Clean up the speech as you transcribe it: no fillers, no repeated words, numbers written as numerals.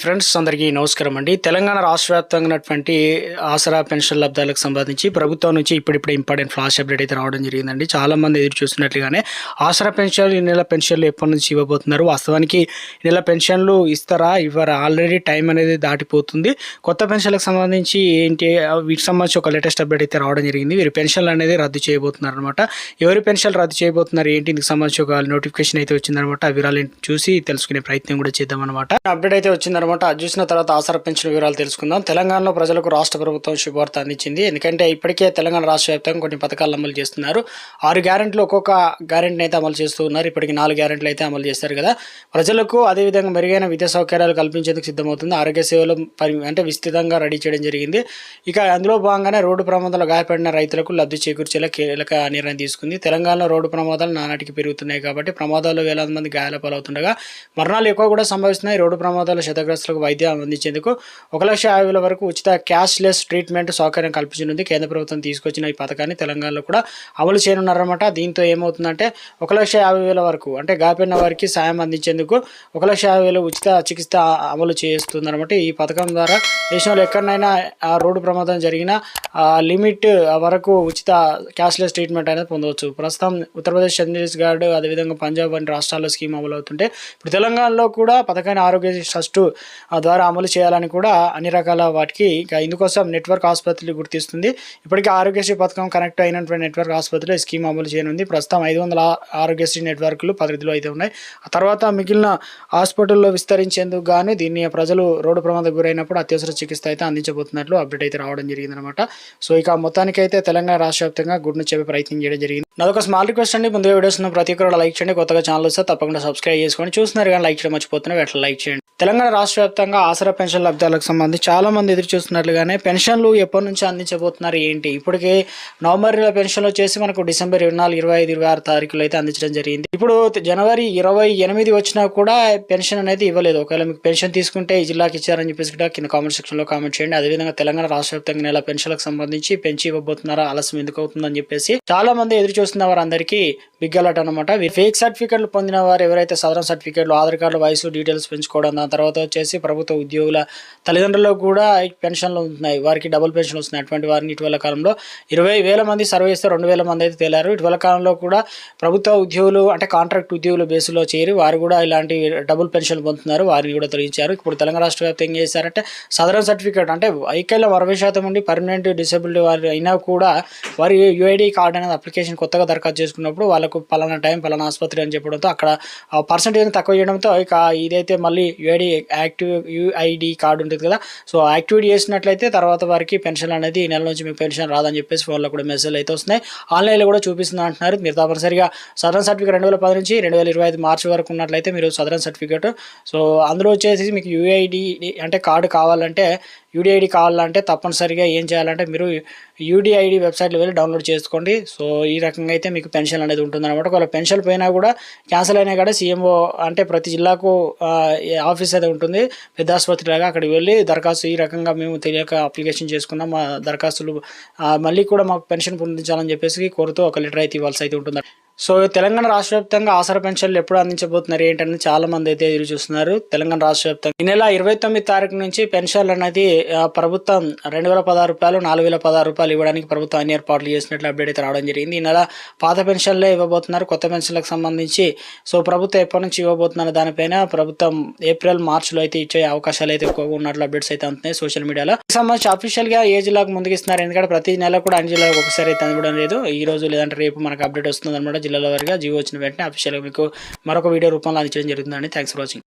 Friends అందరికీ నమస్కారం అండి. తెలంగాణ రాష్ట్ర వ్యాప్తంగా ఉన్నటువంటి ఆసరా పెన్షన్ లబ్ధాలకు సంబంధించి ప్రభుత్వం నుంచి ఇప్పుడిప్పుడే ఇంపార్టెంట్ ఫ్లాష్ అప్డేట్ అయితే రావడం జరిగిందండి. చాలామంది ఎదురు చూస్తున్నట్లుగానే ఆసరా పెన్షన్లు ఈ నెల పెన్షన్లు ఎప్పటి నుంచి ఇవ్వబోతున్నారు, వాస్తవానికి ఈ నెల పెన్షన్లు ఇస్తారా ఇవ్వరా, ఆల్రెడీ టైం అనేది దాటిపోతుంది. కొత్త పెన్షన్లకు సంబంధించి ఏంటి వీటికి సంబంధించి ఒక లేటెస్ట్ అప్డేట్ అయితే రావడం జరిగింది. వీరి పెన్షన్లు అనేది రద్దు చేయబోతున్నారు అనమాట. ఎవరి పెన్షన్లు రద్దు చేయబోతున్నారు ఏంటి, ఇందుకు సంబంధించి ఒక నోటిఫికేషన్ అయితే వచ్చిందనమాట. ఆ వివరాలు చూసి తెలుసుకునే ప్రయత్నం కూడా చేద్దాం అనమాట. అప్డేట్ అయితే వచ్చింది అనమాట. అది చూసిన తర్వాత ఆసరా పెన్షన్ వివరాలు తెలుసుకుందాం. తెలంగాణలో ప్రజలకు రాష్ట్ర ప్రభుత్వం శుభవార్త అందించింది. ఎందుకంటే ఇప్పటికే తెలంగాణ రాష్ట్ర వ్యాప్తంగా కొన్ని పథకాలు అమలు చేస్తున్నారు. 6 గ్యారెంట్లు ఒక్కొక్క గ్యారెంటీని అయితే అమలు చేస్తూ ఉన్నారు. ఇప్పటికి 4 గ్యారెంట్లు అయితే అమలు చేస్తారు కదా. ప్రజలకు అదేవిధంగా మెరుగైన విద్యా సౌకర్యాలు కల్పించేందుకు సిద్ధమవుతుంది. ఆరోగ్య సేవలు అంటే విస్తృతంగా రెడీ చేయడం జరిగింది. ఇక అందులో భాగంగానే రోడ్డు ప్రమాదంలో గాయపడిన రైతులకు లబ్ధి చేకూర్చేలా కీలక నిర్ణయం తీసుకుంది. తెలంగాణలో రోడ్డు ప్రమాదాలు నానాటికి పెరుగుతున్నాయి కాబట్టి ప్రమాదాల్లో వేలాది మంది గాయాల పాలవుతుండగా మరణాలు ఎక్కువ కూడా సంభవిస్తున్నాయి. రోడ్డు ప్రమాదాలు క్షతగ్రస్తులకు వైద్యం అందించేందుకు 1,50,000 వరకు ఉచిత క్యాష్లెస్ ట్రీట్మెంట్ సౌకర్యం కల్పించనుంది. కేంద్ర ప్రభుత్వం తీసుకొచ్చిన ఈ పథకాన్ని తెలంగాణలో కూడా అమలు చేయనున్నారన్నమాట. దీంతో ఏమవుతుందంటే 1,50,000 వరకు అంటే గాయపడిన వారికి సాయం అందించేందుకు 1,50,000 ఉచిత చికిత్స అమలు చేస్తుందన్నమాట. ఈ పథకం ద్వారా దేశంలో ఎక్కడైనా రోడ్డు ప్రమాదం జరిగినా లిమిట్ వరకు ఉచిత క్యాష్లెస్ ట్రీట్మెంట్ అనేది పొందవచ్చు. ప్రస్తుతం ఉత్తరప్రదేశ్, ఛత్తీస్గఢ్, అదేవిధంగా పంజాబ్ వంటి రాష్ట్రాల్లో స్కీమ్ అమలు అవుతుంటే ఇప్పుడు తెలంగాణలో కూడా పథకాన్ని ఆరోగ్య ట్రస్ట్ ద్వారా అమలు చేయాలని కూడా అన్ని రకాల వాటికి ఇందుకోసం నెట్వర్క్ ఆసుపత్రులు గుర్తిస్తుంది. ఇప్పటికీ ఆరోగ్యశ్రీ పథకం కనెక్ట్ అయినటువంటి నెట్వర్క్ ఆసుపత్రులు స్కీమ్ అమలు చేయనుంది. ప్రస్తుతం 500 ఆరోగ్యశ్రీ నెట్వర్క్లు పరిధిలో అయితే ఉన్నాయి. ఆ తర్వాత మిగిలిన హాస్పిటల్లో విస్తరించేందుకు గాను దీన్ని ప్రజలు రోడ్డు ప్రమాదం గురైనప్పుడు అత్యవసర చికిత్స అయితే అందించబోతున్నట్లు అప్డేట్ అయితే రావడం జరిగిందనమాట. సో ఇక మొత్తానికైతే తెలంగాణ రాష్ట్ర వ్యాప్తంగా గుడ్ను చెప్పే ప్రయత్నం చేయడం జరిగింది. నాదొక స్మాల్ రిక్వెస్ట్ అండి, ముందుగా వీడియోస్ ప్రతి ఒక్కరు లైక్ చేయండి. కొత్తగా ఛానల్ వస్తే తప్పకుండా సబ్స్క్రైబ్ చేసుకోండి. చూస్తున్నారు కానీ లైక్ చేయడం మర్చిపోతున్నారు, అట్లా లైక్ చేయండి. తెలంగాణ రాష్ట్ర వ్యాప్తంగా ఆసరా పెన్షన్ లబ్ధాలకు సంబంధించి చాలా మంది ఎదురు చూస్తున్నట్లుగానే పెన్షన్లు ఎప్పటి నుంచి అందించబోతున్నారు ఏంటి. ఇప్పటికే నవంబర్ పెన్షన్లు వచ్చేసి మనకు డిసెంబర్ 24, 25, 26 తారీఖులు అయితే అందించడం జరిగింది. ఇప్పుడు జనవరి 28 వచ్చినా కూడా పెన్షన్ అనేది ఇవ్వలేదు. ఒకవేళ మీకు పెన్షన్ తీసుకుంటే ఈ జిల్లాకి ఇచ్చారని చెప్పేసి కూడా కింద కామెంట్ సెక్షన్ లో కామెంట్ చేయండి. అదేవిధంగా తెలంగాణ రాష్ట్ర వ్యాప్తంగా నెల పెన్షన్లకు సంబంధించి పెంచి ఇవ్వబోతున్నారా, ఆలస్యం ఎందుకు అవుతుందని చెప్పేసి చాలా మంది ఎదురు చూస్తున్న వారందరికీ బిగ్ అలర్ట్ అనమాట. ఫేక్ సర్టిఫికెట్లు పొందిన వారు ఎవరైతే సాధారణ సర్టిఫికెట్లు, ఆధార్ కార్డు, వయసు డీటెయిల్స్ పెంచుకోవడం, దాని తర్వాత వచ్చేసి ప్రభుత్వ ఉద్యోగుల తల్లిదండ్రులకు కూడా పెన్షన్లు ఉంటున్నాయి, వారికి డబుల్ పెన్షన్ వస్తున్నాయి. అటువంటి వారిని ఇటీవల కాలంలో 20,000 మంది సర్వే చేస్తే 2,000 మంది అయితే తేలారు. ఇటీవల కాలంలో కూడా ప్రభుత్వ ఉద్యోగులు అంటే కాంట్రాక్ట్ ఉద్యోగుల బేస్లో చేరి వారు కూడా ఇలాంటి డబుల్ పెన్షన్లు పొందుతున్నారు, వారిని కూడా తొలగించారు. ఇప్పుడు తెలంగాణ రాష్ట్ర వ్యాప్తంగా ఏం చేశారంటే సాధారణ సర్టిఫికేట్ అంటే వైకల్యం 60% ఉండి పర్మనెంట్ డిసేబిలిటీ వారు అయినా కూడా వారి యుఐడి కార్డు అనేది అప్లికేషన్ కొత్తగా దరఖాస్తు చేసుకున్నప్పుడు వాళ్ళకు పలానా టైం పలానా ఆసుపత్రి అని చెప్పడంతో అక్కడ పర్సెంటేజ్ తక్కువ చేయడంతో ఇక ఇదైతే మళ్ళీ యుఐడి కార్డు ఉంటుంది కదా, సో యాక్టివేట్ చేసినట్లయితే తర్వాత వారికి పెన్షన్ అనేది ఈ నెల నుంచి మీకు పెన్షన్ రాదని చెప్పేసి ఫోన్లో కూడా మెసేజ్ అయితే వస్తున్నాయి. ఆన్లైన్లో కూడా చూపిస్తుంది అంటున్నారు. మీరు తప్పనిసరిగా సదరన్ సర్టిఫికేట్ 2010 నుంచి 2025 మార్చి వరకు ఉన్నట్లయితే మీరు సదరన్ సర్టిఫికేట్, సో అందులో వచ్చేసి మీకు యుఐడి అంటే కార్డు కావాలంటే యూడిఐడి కావాలంటే తప్పనిసరిగా ఏం చేయాలంటే మీరు యూడిఐడి వెబ్సైట్లో వెళ్ళి డౌన్లోడ్ చేసుకోండి. సో ఈ రకంగా అయితే మీకు పెన్షన్ అనేది ఉంటుందన్నమాట. ఒకవేళ పెన్షన్ పోయినా కూడా క్యాన్సిల్ అయినా కూడా సీఎంఓ అంటే ప్రతి జిల్లాకు ఆఫీస్ అయితే ఉంటుంది, పెద్ద ఆసుపత్రి లాగా, అక్కడికి వెళ్ళి దరఖాస్తు ఈ రకంగా మేము తెలియక అప్లికేషన్ చేసుకున్నాం, మా దరఖాస్తులు మళ్ళీ కూడా మాకు పెన్షన్ పొందించాలని చెప్పేసి కోరుతూ ఒక లెటర్ అయితే ఇవ్వాల్సి అయితే ఉంటుంది. సో తెలంగాణ రాష్ట్ర వ్యాప్తంగా ఆసరా పెన్షన్లు ఎప్పుడు అందించబోతున్నారు ఏంటని చాలా మంది అయితే ఎదురు చూస్తున్నారు. తెలంగాణ రాష్ట్ర వ్యాప్తంగా ఈ నెల 29 తారీఖు నుంచి పెన్షన్లు అనేది ప్రభుత్వం 2,016 రూపాయలు, 4,016 రూపాయలు ఇవ్వడానికి ప్రభుత్వం అన్ని ఏర్పాట్లు చేసినట్లు అప్డేట్ అయితే రావడం జరిగింది. ఈ నెల పాత పెన్షన్లే ఇవ్వబోతున్నారు. కొత్త పెన్షన్లకు సంబంధించి సో ప్రభుత్వం ఎప్పటి నుంచి ఇవ్వబోతున్నారు దానిపైన ప్రభుత్వం ఏప్రిల్, మార్చిలో అయితే ఇచ్చే అవకాశాలు అయితే ఎక్కువగా ఉన్నట్లు అప్డేట్స్ అయితే అందుతున్నాయి సోషల్ మీడియాలో. సంబంధించి అఫీషియల్ గా ఏ జిల్లాకు ముందుకు ఇస్తున్నారు, ఎందుకంటే ప్రతి నెల కూడా అన్ని జిల్లాలకు ఒకసారి అయితే ఇవ్వడం లేదు. ఈ రోజు లేదంటే రేపు మనకు అప్డేట్ వస్తుంది అనమాట. జిల్లాల వారిగా జీవో వచ్చిన వెంటనే అఫీషియల్గా మీకు మరొక వీడియో రూపంలో అందించడం జరుగుతుందండి. Thanks for watching.